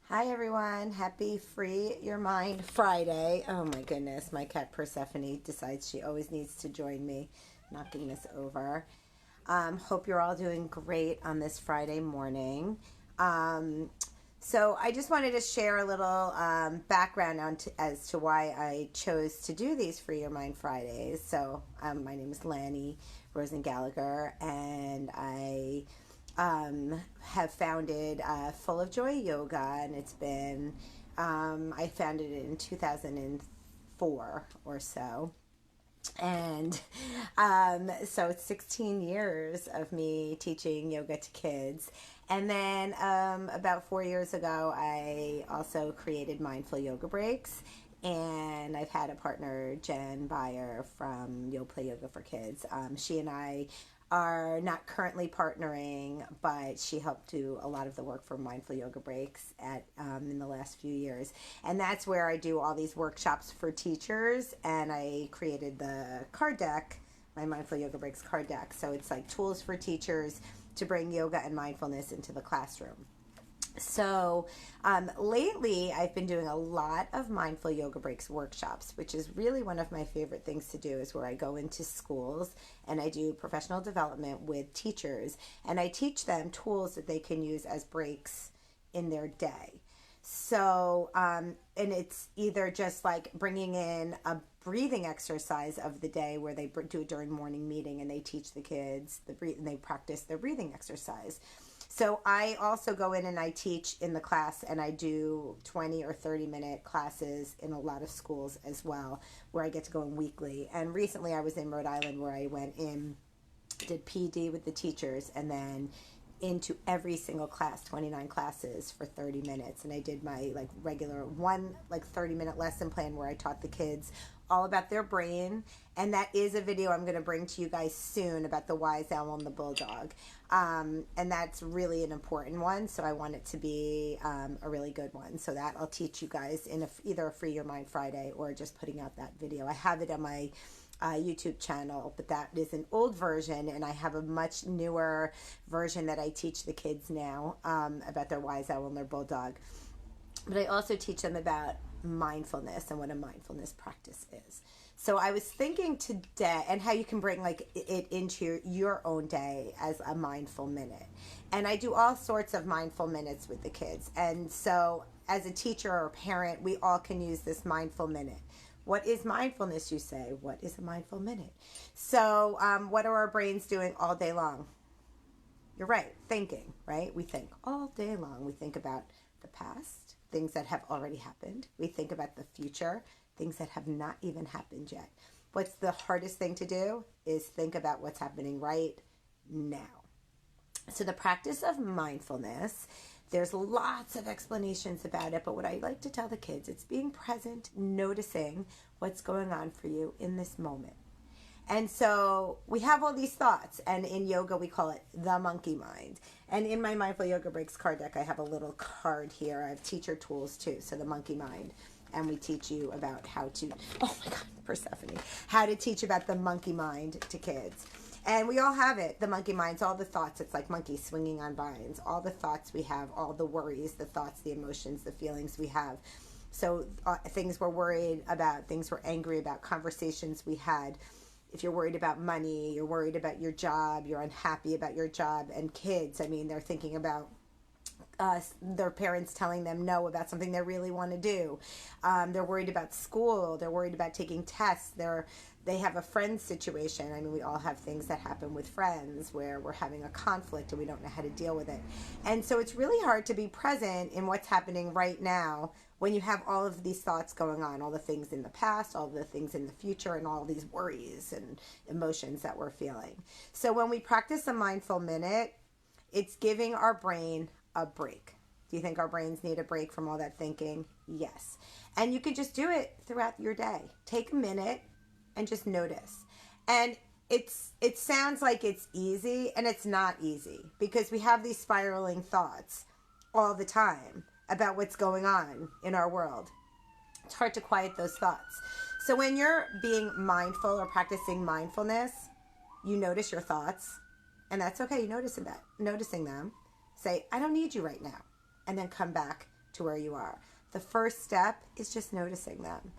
Hi everyone, happy Free Your Mind Friday. Oh my goodness, my cat Persephone decides she always needs to join me knocking this over. Hope you're all doing great on this Friday morning. Um, so I just wanted to share a little background as to why I chose to do these Free Your Mind Fridays. My name is Lani Rosen Gallagher, and I have founded Full of Joy Yoga, and I founded it in 2004 or so. And so it's 16 years of me teaching yoga to kids. And then about 4 years ago, I also created Mindful Yoga Breaks. And I've had a partner, Jen Beyer from Yo Play Yoga for Kids. She and I are not currently partnering, but she helped do a lot of the work for Mindful Yoga Breaks in the last few years. And that's where I do all these workshops for teachers, and I created the card deck, my Mindful Yoga Breaks card deck. So it's like tools for teachers to bring yoga and mindfulness into the classroom. So lately, I've been doing a lot of Mindful Yoga Breaks workshops, which is really one of my favorite things to do, is where I go into schools and I do professional development with teachers, and I teach them tools that they can use as breaks in their day. And it's either just like bringing in a breathing exercise of the day where they do it during morning meeting and they teach the kids and they practice their breathing exercise. So I also go in and I teach in the class, and I do 20 or 30-minute classes in a lot of schools as well, where I get to go in weekly. And recently I was in Rhode Island, where I went in, did PD with the teachers, and then into every single class, 29 classes for 30 minutes. And I did my regular 30-minute lesson plan where I taught the kids all about their brain. And that is a video I'm going to bring to you guys soon about the wise owl and the bulldog. And that's really an important one. So I want it to be a really good one. So that I'll teach you guys in either a Free Your Mind Friday or just putting out that video. I have it on my YouTube channel, but that is an old version, and I have a much newer version that I teach the kids now about their wise owl and their bulldog. But I also teach them about mindfulness and what a mindfulness practice is. So I was thinking today, and how you can bring it into your own day as a mindful minute. And I do all sorts of mindful minutes with the kids. And so as a teacher or a parent, we all can use this mindful minute. What is mindfulness, you say? What is a mindful minute? So what are our brains doing all day long? You're right, thinking, right? We think all day long. We think about the past, things that have already happened. We think about the future, things that have not even happened yet. What's the hardest thing to do is think about what's happening right now. So the practice of mindfulness, there's lots of explanations about it, but what I like to tell the kids, it's being present, noticing what's going on for you in this moment. And so we have all these thoughts, and in yoga we call it the monkey mind. And in my Mindful Yoga Breaks card deck, I have a little card here. I have teacher tools too, so the monkey mind. And we teach you about how to, oh my God, Persephone, how to teach about the monkey mind to kids. And we all have it, the monkey minds, all the thoughts. It's like monkeys swinging on vines. All the thoughts we have, all the worries, the thoughts, the emotions, the feelings we have. So things we're worried about, things we're angry about, conversations we had. If you're worried about money, you're worried about your job, you're unhappy about your job. And kids, I mean, they're thinking about their parents telling them no about something they really want to do. They're worried about school. They're worried about taking tests. They have a friend situation. I mean, we all have things that happen with friends where we're having a conflict and we don't know how to deal with it. And so it's really hard to be present in what's happening right now when you have all of these thoughts going on, all the things in the past, all the things in the future, and all these worries and emotions that we're feeling. So when we practice a mindful minute, it's giving our brain a break. Do you think our brains need a break from all that thinking? Yes. And you can just do it throughout your day. Take a minute and just notice. And it sounds like it's easy, and it's not easy, because we have these spiraling thoughts all the time about what's going on in our world. It's hard to quiet those thoughts. So when you're being mindful or practicing mindfulness, you notice your thoughts, and that's okay. You noticing them. Say, I don't need you right now. And then come back to where you are. The first step is just noticing them.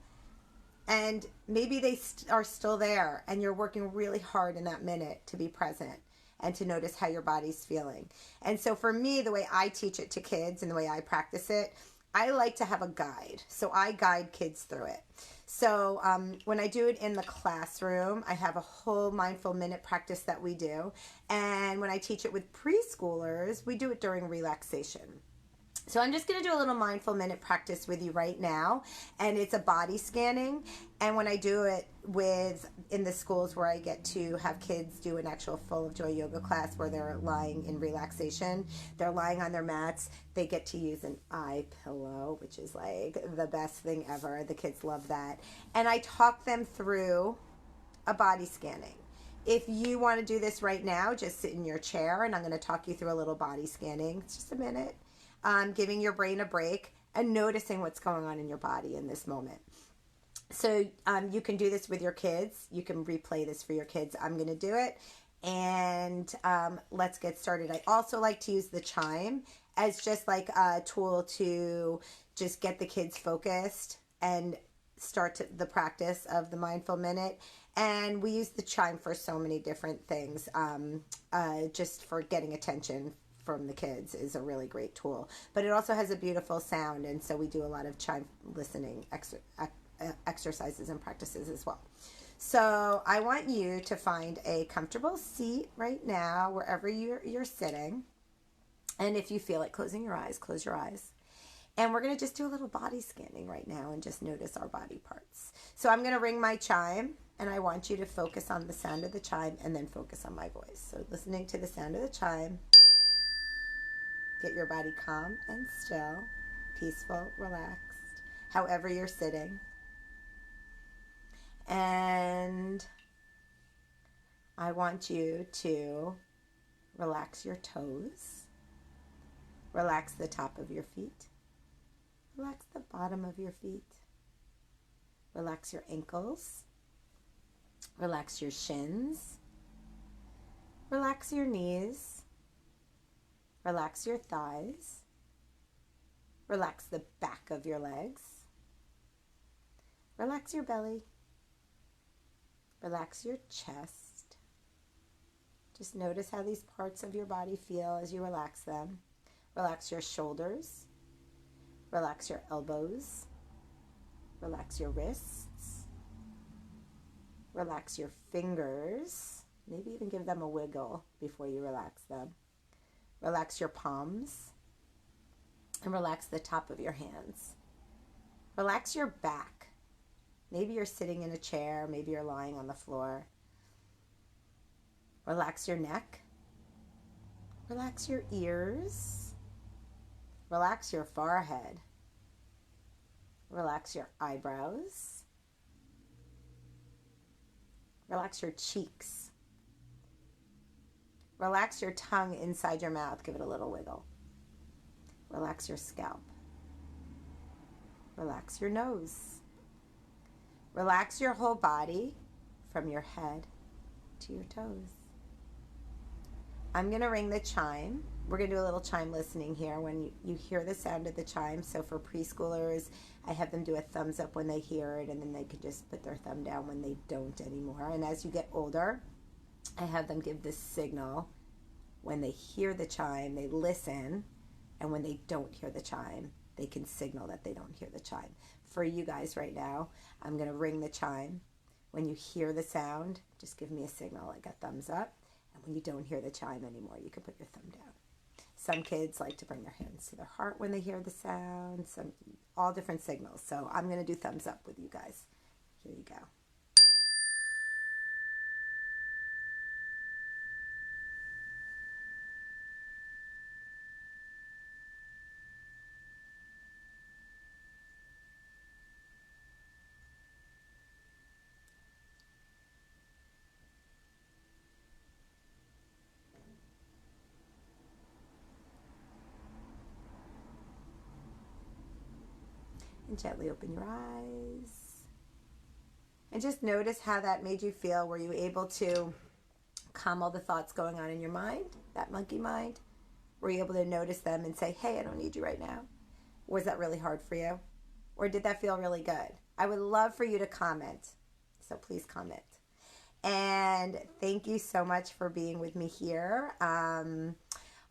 And maybe they are still there and you're working really hard in that minute to be present and to notice how your body's feeling. And so for me, the way I teach it to kids and the way I practice it, I like to have a guide. So I guide kids through it. So when I do it in the classroom, I have a whole mindful minute practice that we do. And when I teach it with preschoolers, we do it during relaxation. So I'm just going to do a little mindful minute practice with you right now, and it's a body scanning. And when I do it in the schools where I get to have kids do an actual full of joy yoga class where they're lying in relaxation, they're lying on their mats, they get to use an eye pillow, which is like the best thing ever. The kids love that. And I talk them through a body scanning. If you want to do this right now, just sit in your chair and I'm going to talk you through a little body scanning. It's just a minute. Giving your brain a break and noticing what's going on in your body in this moment. So you can do this with your kids. You can replay this for your kids. I'm going to do it. And let's get started. I also like to use the chime as just like a tool to just get the kids focused and start the practice of the mindful minute. And we use the chime for so many different things, just for getting attention from the kids is a really great tool. But it also has a beautiful sound, and so we do a lot of chime listening exercises and practices as well. So I want you to find a comfortable seat right now, wherever you're sitting. And if you feel like closing your eyes, close your eyes. And we're going to just do a little body scanning right now and just notice our body parts. So I'm going to ring my chime, and I want you to focus on the sound of the chime and then focus on my voice. So listening to the sound of the chime. Get your body calm and still, peaceful, relaxed, however you're sitting. And I want you to relax your toes, relax the top of your feet, relax the bottom of your feet, relax your ankles, relax your shins, relax your knees, relax your thighs. Relax the back of your legs. Relax your belly. Relax your chest. Just notice how these parts of your body feel as you relax them. Relax your shoulders. Relax your elbows. Relax your wrists. Relax your fingers. Maybe even give them a wiggle before you relax them. Relax your palms and relax the top of your hands. Relax your back. Maybe you're sitting in a chair, maybe you're lying on the floor. Relax your neck. Relax your ears. Relax your forehead. Relax your eyebrows. Relax your cheeks. Relax your tongue inside your mouth. Give it a little wiggle. Relax your scalp. Relax your nose. Relax your whole body from your head to your toes. I'm going to ring the chime. We're going to do a little chime listening here when you hear the sound of the chime. So for preschoolers, I have them do a thumbs up when they hear it, and then they can just put their thumb down when they don't anymore. And as you get older, I have them give this signal. When they hear the chime, they listen, and when they don't hear the chime, they can signal that they don't hear the chime. For you guys right now, I'm going to ring the chime. When you hear the sound, just give me a signal like a thumbs up. And when you don't hear the chime anymore, you can put your thumb down. Some kids like to bring their hands to their heart when they hear the sound. All different signals. So I'm going to do thumbs up with you guys. Here you go. And gently open your eyes. And just notice how that made you feel. Were you able to calm all the thoughts going on in your mind, that monkey mind? Were you able to notice them and say, hey, I don't need you right now? Was that really hard for you? Or did that feel really good? I would love for you to comment. So please comment. And thank you so much for being with me here.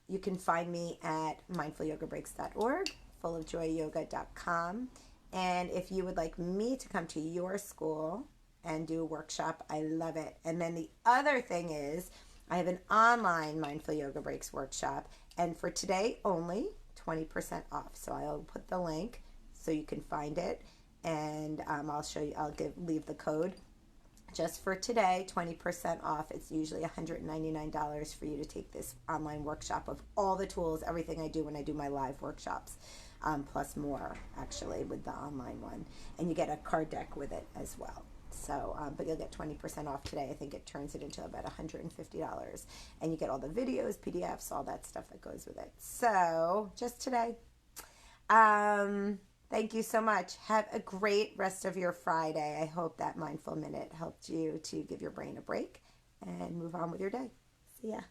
You can find me at mindfulyogabreaks.org, fullofjoyyoga.com. And if you would like me to come to your school and do a workshop, I love it. And then the other thing is, I have an online Mindful Yoga Breaks workshop. And for today only, 20% off. So I'll put the link so you can find it. And I'll show you, leave the code. Just for today, 20% off. It's usually $199 for you to take this online workshop of all the tools, everything I do when I do my live workshops, plus more actually with the online one. And you get a card deck with it as well. So, but you'll get 20% off today. I think it turns it into about $150. And you get all the videos, PDFs, all that stuff that goes with it. So, just today. Thank you so much. Have a great rest of your Friday. I hope that Mindful Minute helped you to give your brain a break and move on with your day. See ya.